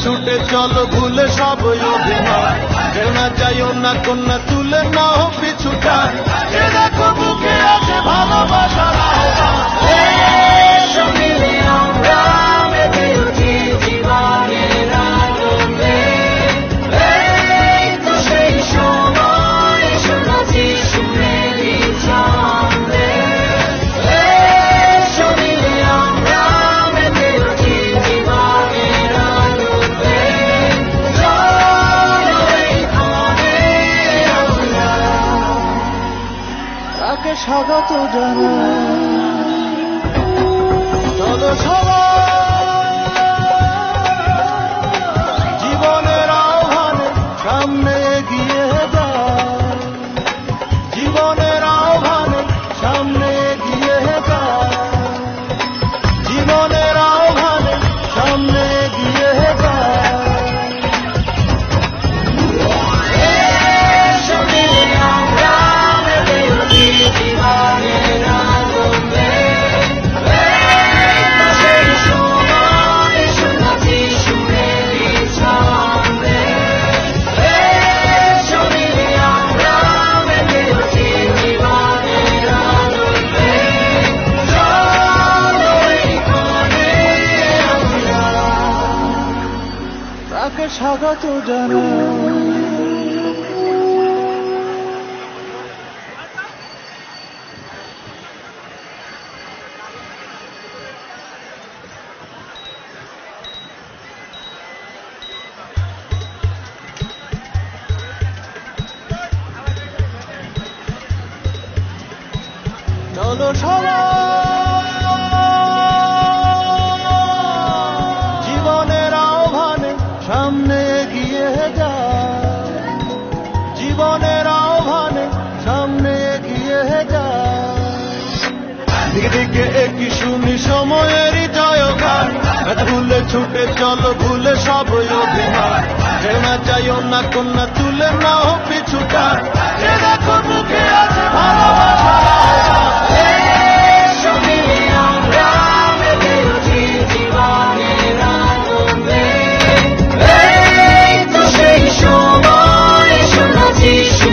ছুটে চলো ভুলে সব অভিমান, কেউ না যাইও না কন্যা তুলে নাও পিছুটা, এ দেখো বুকে আছে ভালোবাসার আহ্বান। এসো মিলে আমরা মেতে উঠি জীবনের আনন্দে, এই তো সেই সময় এসো নাচি সুরেলি ছন্দে। এসো মিলে আমরা মেতে উঠি জীবনের আনন্দে, চলো এই ক্ষণে আমরা তাকে স্বাগত জানাই। চলো সবাই জীবনের আহ্বানে সামনে এগিয়ে যায়, জীবনের আহ্বানে সামনে এগিয়ে যায়, জীবনের আহ্বানে সামনে এগিয়ে যায়। এসো মিলে আমরা মেতে উঠি জীবনের আনন্দে, এই তো সেই সময় এসো নাচি সুরেলি ছন্দে। এসো মিলে আমরা মেতে উঠি জীবনের আনন্দে, চলো এই ক্ষণে আমরা তাকে স্বাগত জানাই। চলো সবাই জীবনের আহ্বানে সামনে এগিয়ে যায়, জীবনের আহ্বানে সামনে এগিয়ে যায়। দিকে দিকে একই শুনি সময়েরই জয়গান, ভুলে ছুটে চলো ভুলে সব অভিমান, কেউ না যাইও না কন্যা তুলে নাও পিছুটা, এ দেখো বুকে আছে ভালোবাসা।